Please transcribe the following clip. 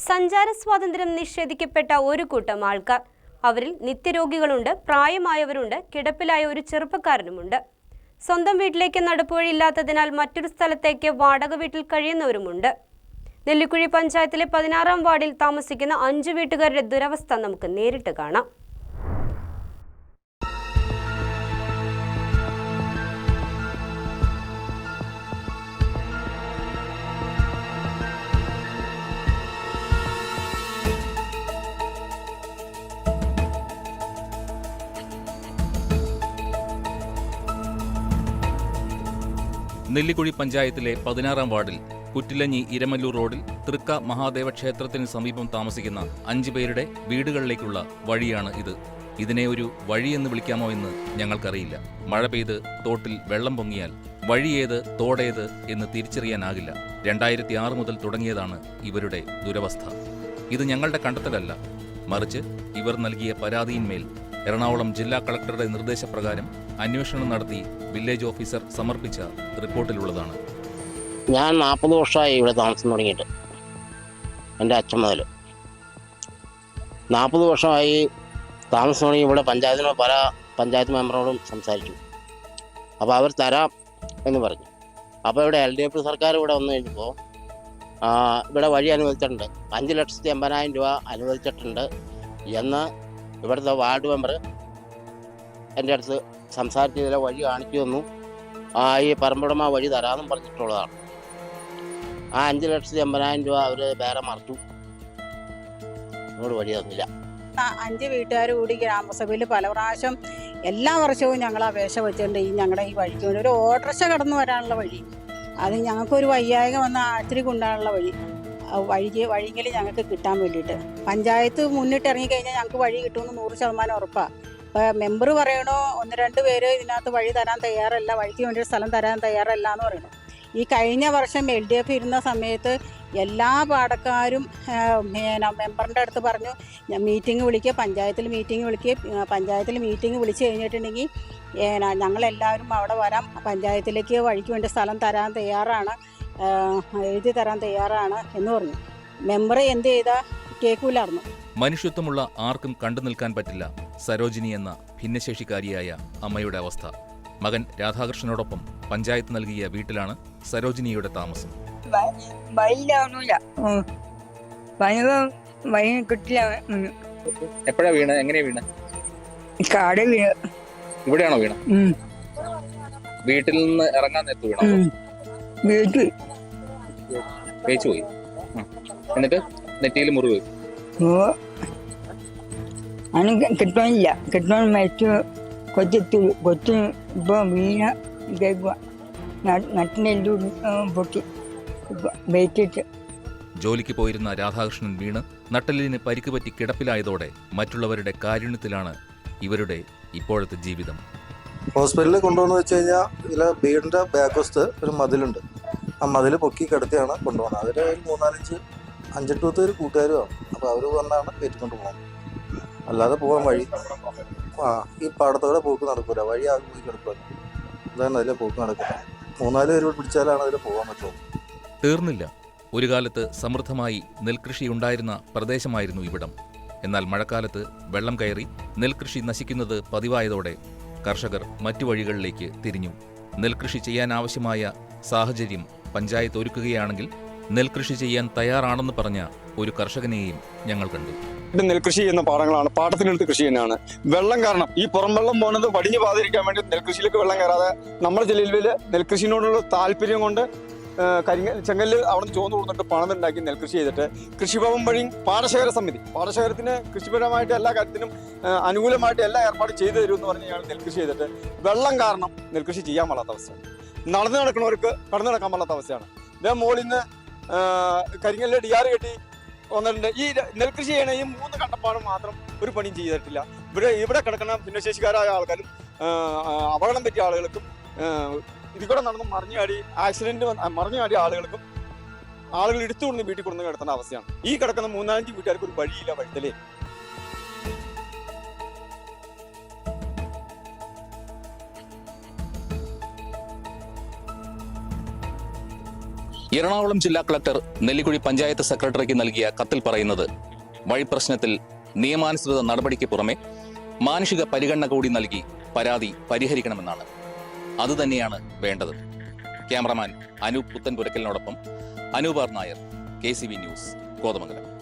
സഞ്ചാര സ്വാതന്ത്ര്യം നിഷേധിക്കപ്പെട്ട ഒരു കൂട്ടം ആൾക്കാർ. അവരിൽ നിത്യരോഗികളുണ്ട്, പ്രായമായവരുണ്ട്, കിടപ്പിലായ ഒരു ചെറുപ്പക്കാരനുമുണ്ട്. സ്വന്തം വീട്ടിലേക്ക് നടപ്പുവഴിയില്ലാത്തതിനാൽ മറ്റൊരു സ്ഥലത്തേക്ക് വാടക വീട്ടിൽ കഴിയുന്നവരുമുണ്ട്. നെല്ലിക്കുഴി പഞ്ചായത്തിലെ 16-ാം വാർഡിൽ താമസിക്കുന്ന 5 വീട്ടുകാരുടെ ദുരവസ്ഥ നമുക്ക് നേരിട്ട് കാണാം. നെല്ലിക്കുഴി പഞ്ചായത്തിലെ 16-ാം വാർഡിൽ കുറ്റിലഞ്ഞി ഇരമല്ലൂർ റോഡിൽ തൃക്ക മഹാദേവ ക്ഷേത്രത്തിന് സമീപം താമസിക്കുന്ന 5 പേരുടെ വീടുകളിലേക്കുള്ള വഴിയാണ് ഇത്. ഇതിനെ ഒരു വഴിയെന്ന് വിളിക്കാമോ എന്ന് ഞങ്ങൾക്കറിയില്ല. മഴ പെയ്ത് തോട്ടിൽ വെള്ളം പൊങ്ങിയാൽ വഴിയേത് തോടേത് എന്ന് തിരിച്ചറിയാനാകില്ല. 2006 മുതൽ തുടങ്ങിയതാണ് ഇവരുടെ ദുരവസ്ഥ. ഇത് ഞങ്ങളുടെ കണ്ടെത്തലല്ല, മറിച്ച് ഇവർ നൽകിയ പരാതിയിന്മേൽ എറണാകുളം ജില്ലാ കളക്ടറുടെ നിർദ്ദേശപ്രകാരം അന്വേഷണം നടത്തി വില്ലേജ് ഓഫീസർ സമർപ്പിച്ച റിപ്പോർട്ടിലുള്ളതാണ്. ഞാൻ 40 വർഷമായി ഇവിടെ താമസം തുടങ്ങിയിട്ട്, എൻ്റെ അച്ഛൻ മുതൽ 40 വർഷമായി താമസം തുടങ്ങി. ഇവിടെ പഞ്ചായത്തിനോട് പല പഞ്ചായത്ത് മെമ്പറോടും സംസാരിച്ചു. അപ്പോൾ അവർ തരാം എന്ന് പറഞ്ഞു. അപ്പോൾ ഇവിടെ LDF സർക്കാർ ഇവിടെ വന്നു കഴിഞ്ഞപ്പോൾ ഇവിടെ വഴി അനുവദിച്ചിട്ടുണ്ട്. 5,80,000 രൂപ അനുവദിച്ചിട്ടുണ്ട് എന്ന് ഇവിടുത്തെ വാർഡ് മെമ്പർ എൻ്റെ അടുത്ത് സംസാരിച്ചതിലെ വഴി കാണിച്ചു തന്നു. ഈ പറമ്പുടമ വഴി തരാമെന്നും പറഞ്ഞിട്ടുള്ളതാണ്. ആ 5,80,000 രൂപ അവർ വേറെ മറച്ചു, ഇങ്ങോട്ട് വഴി തന്നില്ല. 5 വീട്ടുകാർ കൂടി ഗ്രാമസഭയിൽ പല പ്രാവശ്യം എല്ലാ വർഷവും ഞങ്ങൾ അപേക്ഷ വെച്ചിട്ടുണ്ട്. ഞങ്ങളുടെ ഈ വഴിക്ക് വേണ്ടി ഒരു ഓട്ടോറിക്ഷ കടന്നു വരാനുള്ള വഴി, അത് ഞങ്ങൾക്കൊരു വയ്യായിക വന്ന ആശുപത്രി കൊണ്ടാനുള്ള വഴിയെങ്കിലും ഞങ്ങൾക്ക് കിട്ടാൻ വേണ്ടിയിട്ട് പഞ്ചായത്ത് മുന്നിട്ട് ഇറങ്ങിക്കഴിഞ്ഞാൽ ഞങ്ങൾക്ക് വഴി കിട്ടുമെന്ന് 100% ഉറപ്പാണ്. ഇപ്പോൾ മെമ്പർ പറയണോ 1-2 പേര് ഇതിനകത്ത് വഴി തരാൻ തയ്യാറല്ല, വഴിക്ക് വേണ്ടി സ്ഥലം തരാൻ തയ്യാറല്ല എന്ന് പറയണു. ഈ കഴിഞ്ഞ വർഷം LDF ഇരുന്ന സമയത്ത് എല്ലാ പാടക്കാരും മെമ്പറിൻ്റെ അടുത്ത് പറഞ്ഞു, മീറ്റിംഗ് വിളിക്കുക, പഞ്ചായത്തിൽ മീറ്റിംഗ് വിളിച്ച് കഴിഞ്ഞിട്ടുണ്ടെങ്കിൽ ഞങ്ങളെല്ലാവരും അവിടെ വരാം, പഞ്ചായത്തിലേക്ക് വഴിക്ക് വേണ്ടി സ്ഥലം തരാൻ തയ്യാറാണ്, എഴുതി തരാൻ തയ്യാറാണ് എന്ന് പറഞ്ഞു. മെമ്പർ എന്ത് ചെയ്താൽ കേൾക്കൂലായിരുന്നു. മനുഷ്യത്വമുള്ള ആർക്കും കണ്ടു നിൽക്കാൻ പറ്റില്ല സരോജിനി എന്ന ഭിന്നശേഷിക്കാരിയായ അമ്മയുടെ അവസ്ഥ. മകൻ രാധാകൃഷ്ണനോടൊപ്പം പഞ്ചായത്ത് നൽകിയ വീട്ടിലാണ് സരോജിനിയുടെ താമസം. എപ്പോഴാ വീണ? എങ്ങനെയാ വീണ? ഇവിടെയാണോ വീണ? വീട്ടിൽ നിന്ന് ഇറങ്ങാൻ നേരത്ത് വീണ? തേച്ചു പോയി. എന്നിട്ട് നെറ്റിയിൽ മുറിവ് കിട്ടാനില്ല, കിട്ടാൻ മരിച്ചു. കൊച്ചു ഇപ്പൊ വീണ നട്ടിനെല്ലു പൊട്ടി വെയിറ്റിട്ട്. ജോലിക്ക് പോയിരുന്ന രാധാകൃഷ്ണൻ വീണ് നട്ടലിന് പരിക്ക് പറ്റി കിടപ്പിലായതോടെ മറ്റുള്ളവരുടെ കാരുണ്യത്തിലാണ് ഇവരുടെ ഇപ്പോഴത്തെ ജീവിതം. ഹോസ്പിറ്റലിൽ കൊണ്ടുവന്ന് വെച്ച് കഴിഞ്ഞാൽ ഇതിലെ വീടിൻ്റെ ബാക്ക് വശത്ത് ഒരു മതിലുണ്ട്. ആ മതിൽ പൊക്കി കിടത്തിയാണ് കൊണ്ടുപോകുന്നത്. അതിൽ 5-8 പേര് കൂട്ടുകാരുമാണ്. അപ്പോൾ അവർ വന്നാണ് കയറ്റിക്കൊണ്ട് പോകുന്നത്. അല്ലാതെ പോകാൻ വഴി ഈ പാടത്തോടെ പോക്ക് നടക്കില്ല, വഴി ആകെ പോയി കിടക്കുമല്ലോ. അതാണ് അതിലെ പോക്ക് നടക്കുന്നത്. 3-4 പേര് പിടിച്ചാലാണ് അതിൽ പോകാൻ പറ്റുള്ളൂ. തീർന്നില്ല. ഒരു കാലത്ത് സമൃദ്ധമായി നെൽകൃഷി ഉണ്ടായിരുന്ന പ്രദേശമായിരുന്നു ഇവിടം. എന്നാൽ മഴക്കാലത്ത് വെള്ളം കയറി നെൽകൃഷി നശിക്കുന്നത് പതിവായതോടെ കർഷകർ മറ്റു വഴികളിലേക്ക് തിരിഞ്ഞു. നെൽകൃഷി ചെയ്യാനാവശ്യമായ സാഹചര്യം പഞ്ചായത്ത് ഒരുക്കുകയാണെങ്കിൽ നെൽകൃഷി ചെയ്യാൻ തയ്യാറാണെന്ന് പറഞ്ഞ ഒരു കർഷകനെയും ഞങ്ങൾ കണ്ടു. നെൽകൃഷി ചെയ്യുന്ന പാടങ്ങളാണ്, പാടത്തിനടുത്ത് കൃഷി തന്നെയാണ്. വെള്ളം കാരണം ഈ പുറം വെള്ളം പോകുന്നത് വടിഞ്ഞു പാതിരിക്കാൻ വേണ്ടി നെൽകൃഷിയിലേക്ക് വെള്ളം കയറാതെ നമ്മുടെ ജില്ലയിൽ നെൽകൃഷിനോടുള്ള താല്പര്യം കൊണ്ട് ചെങ്കല്ല് അവിടെ നിന്ന് ചോന്ന് കൊടുത്തിട്ട് പണമുണ്ടാക്കി നെൽകൃഷി ചെയ്തിട്ട് കൃഷിഭവൻ വഴി പാടശേഖര സമിതി, പാടശേഖരത്തിന് കൃഷിപരമായിട്ട് എല്ലാ കാര്യത്തിനും അനുകൂലമായിട്ട് എല്ലാ ഏർപ്പാടും ചെയ്തു തരും എന്ന് പറഞ്ഞ് ഞങ്ങൾ നെൽകൃഷി ചെയ്തിട്ട് വെള്ളം കാരണം നെൽകൃഷി ചെയ്യാൻ പാടാത്ത അവസ്ഥയാണ്. നടന്നു നടക്കുന്നവർക്ക് കടന്നു നടക്കാൻ പാടാത്ത അവസ്ഥയാണ്. ഇതേ മോളിൽ നിന്ന് കരിങ്കല്ല് DR കെട്ടി വന്നിട്ടുണ്ട്. ഈ നെൽകൃഷി ചെയ്യണ ഈ 3 കണ്ടപ്പാടും മാത്രം ഒരു പണിയും ചെയ്തിട്ടില്ല. ഇവിടെ കിടക്കുന്ന ഭിന്നശേഷിക്കാരായ ആൾക്കാരും അപകടം പറ്റിയ ആളുകൾക്കും ഇതികൂടെ നടന്ന് മറിഞ്ഞു ചാടിയ ആളുകൾക്കും ആളുകൾ എടുത്തുകൊണ്ട് വീട്ടിൽ കൊണ്ടു കിടത്തേണ്ട അവസ്ഥയാണ്. ഈ കിടക്കുന്ന 3-5 വീട്ടുകാർക്ക് ഒരു വഴിയില്ല, വഴുതലേ. എറണാകുളം ജില്ലാ കളക്ടർ നെല്ലിക്കുഴി പഞ്ചായത്ത് സെക്രട്ടറിക്ക് നൽകിയ കത്തിൽ പറയുന്നത് വഴി പ്രശ്നത്തിൽ നിയമാനുസൃത നടപടിക്ക് പുറമെ മാനുഷിക പരിഗണന കൂടി നൽകി പരാതി പരിഹരിക്കണമെന്നാണ്. അതുതന്നെയാണ് വേണ്ടത്. ക്യാമറമാൻ അനൂപ് പുത്തൻപുരക്കലിനോടൊപ്പം അനൂപ് നായർ, KCV ന്യൂസ്, കോതമംഗലം.